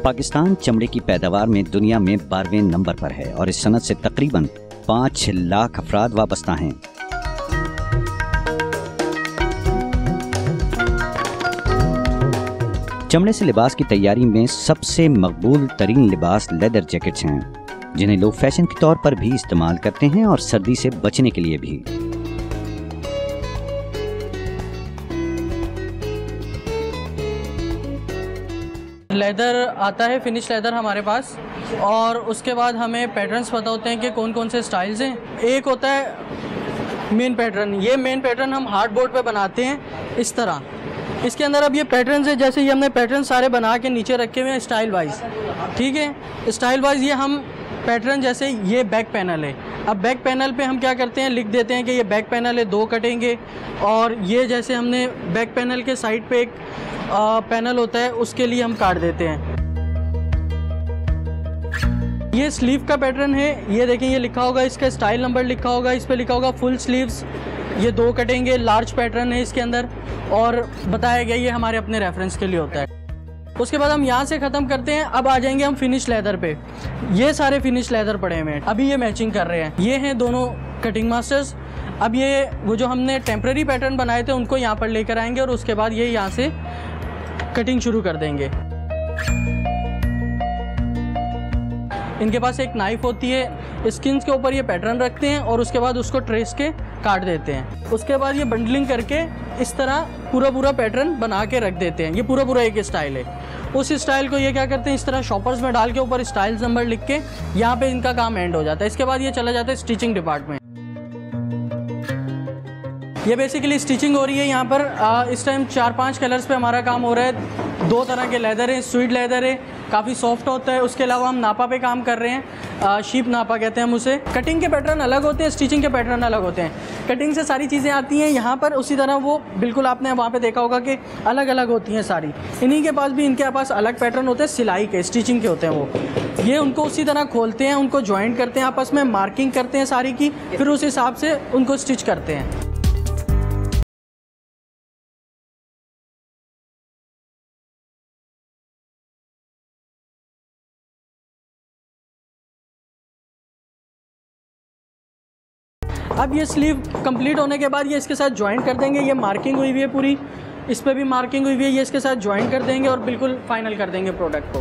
पाकिस्तान चमड़े की पैदावार में दुनिया में 12वें नंबर पर है और इस सनत से तकरीबन 5 लाख अफराद वाबस्ता हैं। चमड़े से लिबास की तैयारी में सबसे मकबूल तरीन लिबास लेदर जैकेट्स हैं, जिन्हें लोग फैशन के तौर पर भी इस्तेमाल करते हैं और सर्दी से बचने के लिए भी। लेदर आता है, फिनिश लेदर हमारे पास, और उसके बाद हमें पैटर्न्स पता होते हैं कि कौन कौन से स्टाइल्स हैं। एक होता है मेन पैटर्न। ये मेन पैटर्न हम हार्ड बोर्ड पे बनाते हैं इस तरह। इसके अंदर अब ये पैटर्न्स है, जैसे ये हमने पैटर्न सारे बना के नीचे रखे हुए हैं स्टाइल वाइज, ठीक है। स्टाइल वाइज ये हम पैटर्न, जैसे ये बैक पैनल है, अब बैक पैनल पे हम क्या करते हैं, लिख देते हैं कि ये बैक पैनल है, 2 कटेंगे। और ये जैसे हमने बैक पैनल के साइड पे एक पैनल होता है, उसके लिए हम काट देते हैं। ये स्लीव का पैटर्न है, ये देखें, ये लिखा होगा, इसका स्टाइल नंबर लिखा होगा, इस पे लिखा होगा फुल स्लीव्स, ये 2 कटेंगे, लार्ज पैटर्न है इसके अंदर, और बताया गया ये हमारे अपने रेफरेंस के लिए होता है। उसके बाद हम यहाँ से ख़त्म करते हैं। अब आ जाएंगे हम फिनिश लेदर पे। ये सारे फिनिश लेदर पड़े हुए हैं, अभी ये मैचिंग कर रहे हैं। ये हैं दोनों कटिंग मास्टर्स। अब ये वो जो हमने टेम्प्रेरी पैटर्न बनाए थे उनको यहाँ पर लेकर आएंगे और उसके बाद ये यहाँ से कटिंग शुरू कर देंगे। इनके पास एक नाइफ होती है, स्किन्स के ऊपर ये पैटर्न रखते हैं और उसके बाद उसको ट्रेस के काट देते हैं। उसके बाद ये बंडलिंग करके इस तरह पूरा पैटर्न बना के रख देते हैं। ये पूरा एक स्टाइल है। उस स्टाइल को ये क्या करते हैं, इस तरह शॉपर्स में डाल के ऊपर स्टाइल्स नंबर लिख के यहाँ पे इनका काम एंड हो जाता है। इसके बाद ये चला जाता है स्टिचिंग डिपार्टमेंट। ये बेसिकली स्टिचिंग हो रही है यहाँ पर। इस टाइम 4-5 कलर्स पे हमारा काम हो रहा है। 2 तरह के लेदर हैं, स्वीट लेदर है, काफ़ी सॉफ्ट होता है। उसके अलावा हम नापा पे काम कर रहे हैं, शीप नापा कहते हैं हम उसे। कटिंग के पैटर्न अलग होते हैं, स्टिचिंग के पैटर्न अलग होते हैं। कटिंग से सारी चीज़ें आती हैं यहाँ पर, उसी तरह वो बिल्कुल आपने वहाँ पे देखा होगा कि अलग अलग होती हैं सारी। इन्हीं के पास भी, इनके पास अलग पैटर्न होते हैं सिलाई के, स्टिचिंग के होते हैं वो। ये उनको उसी तरह खोलते हैं, उनको जॉइंट करते हैं, आपस में मार्किंग करते हैं सारी की, फिर उस हिसाब से उनको स्टिच करते हैं। अब ये स्लीव कंप्लीट होने के बाद ये इसके साथ ज्वाइंट कर देंगे। ये मार्किंग हुई हुई है पूरी, इस पर भी मार्किंग हुई हुई है, ये इसके साथ ज्वाइंट कर देंगे और बिल्कुल फाइनल कर देंगे प्रोडक्ट को।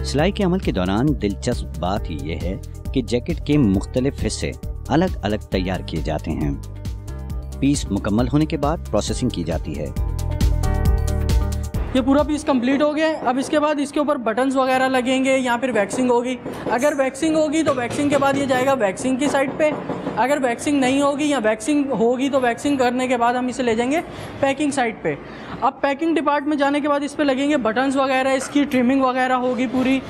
सिलाई के अमल के दौरान दिलचस्प बात ही ये है कि जैकेट के मुख्तलिफ हिस्से अलग अलग तैयार किए जाते हैं। पीस मुकम्मल होने के बाद प्रोसेसिंग की जाती है। ये पूरा पीस कंप्लीट हो गया। अब इसके बाद इसके ऊपर बटन्स वगैरह लगेंगे या फिर वैक्सिंग होगी। अगर वैक्सिंग होगी तो वैक्सिंग के बाद ये जाएगा वैक्सिंग की साइड पे। अगर वैक्सिंग नहीं होगी या वैक्सिंग होगी तो वैक्सिंग करने के बाद हम इसे ले जाएंगे पैकिंग साइड पे। अब पैकिंग डिपार्ट में जाने के बाद इस पर लगेंगे बटन्स वगैरह, इसकी ट्रिमिंग वगैरह होगी पूरी।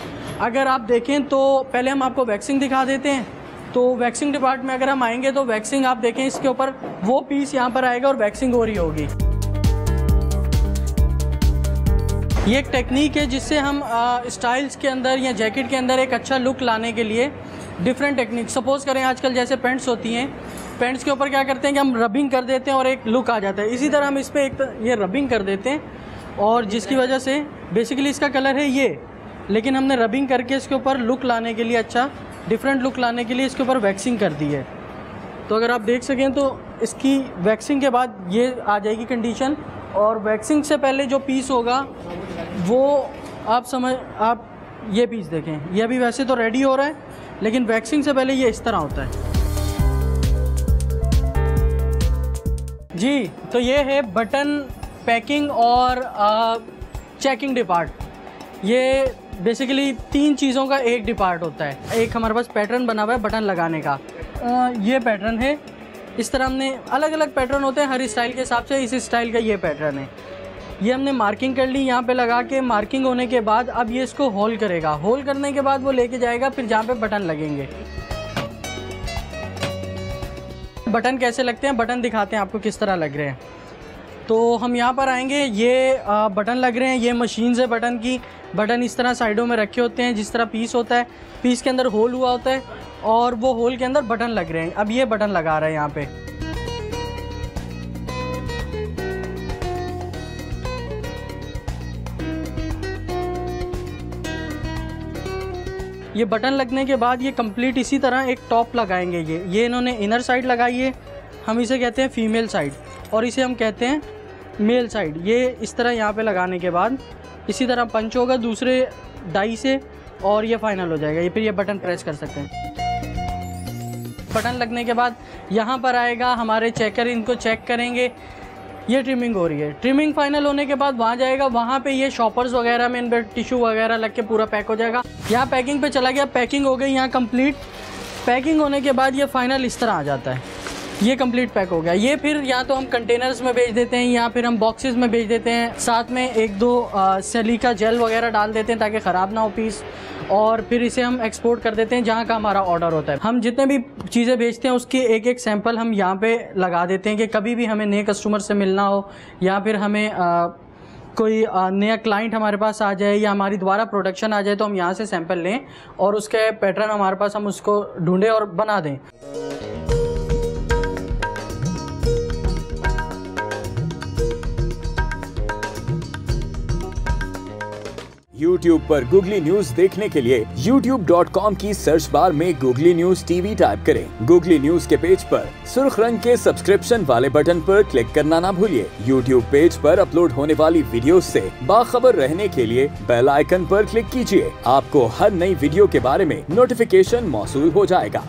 अगर आप देखें तो पहले हम आपको वैक्सिंग दिखा देते हैं। तो वैक्सिंग डिपार्ट में अगर हम आएंगे तो वैक्सिंग आप देखें, इसके ऊपर वो पीस यहाँ पर आएगा और वैक्सिंग हो रही होगी। ये एक टेक्निक है जिससे हम स्टाइल्स के अंदर या जैकेट के अंदर एक अच्छा लुक लाने के लिए डिफरेंट टेक्निक, सपोज़ करें आजकल जैसे पैंट्स होती हैं, पैंट्स के ऊपर क्या करते हैं कि हम रबिंग कर देते हैं और एक लुक आ जाता है। इसी तरह हम इस पर एक ये रबिंग कर देते हैं और जिसकी वजह से बेसिकली इसका कलर है ये, लेकिन हमने रबिंग करके इसके ऊपर लुक लाने के लिए, अच्छा डिफरेंट लुक लाने के लिए इसके ऊपर वैक्सिंग कर दी है। तो अगर आप देख सकें तो इसकी वैक्सिंग के बाद ये आ जाएगी कंडीशन। और वैक्सिंग से पहले जो पीस होगा वो आप ये पीस देखें, ये अभी वैसे तो रेडी हो रहा है लेकिन वैक्सिंग से पहले ये इस तरह होता है जी। तो ये है बटन पैकिंग और चेकिंग डिपार्ट। ये बेसिकली 3 चीज़ों का एक डिपार्ट होता है। एक हमारे पास पैटर्न बना हुआ है बटन लगाने का, ये पैटर्न है। इस तरह हमने अलग अलग पैटर्न होते हैं हर स्टाइल के हिसाब से। इस स्टाइल का ये पैटर्न है। ये हमने मार्किंग कर ली यहाँ पे लगा के। मार्किंग होने के बाद अब ये इसको होल करेगा। होल करने के बाद वो लेके जाएगा फिर जहाँ पे बटन लगेंगे। बटन कैसे लगते हैं, बटन दिखाते हैं आपको किस तरह लग रहे हैं। तो हम यहाँ पर आएंगे, ये बटन लग रहे हैं। ये मशीन से बटन की, बटन इस तरह साइडों में रखे होते हैं जिस तरह पीस होता है। पीस के अंदर होल हुआ होता है और वो होल के अंदर बटन लग रहे हैं। अब ये बटन लगा रहा है यहाँ पे। ये बटन लगने के बाद ये कंप्लीट इसी तरह एक टॉप लगाएंगे। ये इन्होंने इनर साइड लगाई है, हम इसे कहते हैं फीमेल साइड, और इसे हम कहते हैं मेल साइड। ये इस तरह यहाँ पे लगाने के बाद इसी तरह पंच होगा दूसरे डाई से और ये फाइनल हो जाएगा। ये फिर ये बटन प्रेस कर सकते हैं। बटन लगने के बाद यहाँ पर आएगा हमारे चेकर, इनको चेक करेंगे। ये ट्रिमिंग हो रही है। ट्रिमिंग फाइनल होने के बाद वहाँ जाएगा, वहाँ पे ये शॉपर्स वगैरह में इन पर टिश्यू वगैरह लग के पूरा पैक हो जाएगा। यहाँ पैकिंग पे चला गया, पैकिंग हो गई यहाँ कंप्लीट। पैकिंग होने के बाद ये फाइनल इस तरह आ जाता है, ये कंप्लीट पैक हो गया। ये फिर या तो हम कंटेनर्स में भेज देते हैं या फिर हम बॉक्सेस में भेज देते हैं। साथ में 1-2 सिलिका जेल वगैरह डाल देते हैं ताकि ख़राब ना हो पीस, और फिर इसे हम एक्सपोर्ट कर देते हैं जहाँ का हमारा ऑर्डर होता है। हम जितने भी चीज़ें बेचते हैं उसकी एक सैंपल हम यहाँ पे लगा देते हैं कि कभी भी हमें नए कस्टमर से मिलना हो या फिर हमें कोई नया क्लाइंट हमारे पास आ जाए या हमारी दोबारा प्रोडक्शन आ जाए तो हम यहाँ से सैंपल लें और उसके पैटर्न हमारे पास हम उसको ढूंढें और बना दें। YouTube पर गूगली न्यूज देखने के लिए youtube.com की सर्च बार में गूगली न्यूज टीवी टाइप करें। गूगली न्यूज के पेज पर सुर्ख रंग के सब्सक्रिप्शन वाले बटन पर क्लिक करना ना भूलिए। YouTube पेज पर अपलोड होने वाली वीडियोस से बाखबर रहने के लिए बेल आइकन पर क्लिक कीजिए। आपको हर नई वीडियो के बारे में नोटिफिकेशन मौसूल हो जाएगा।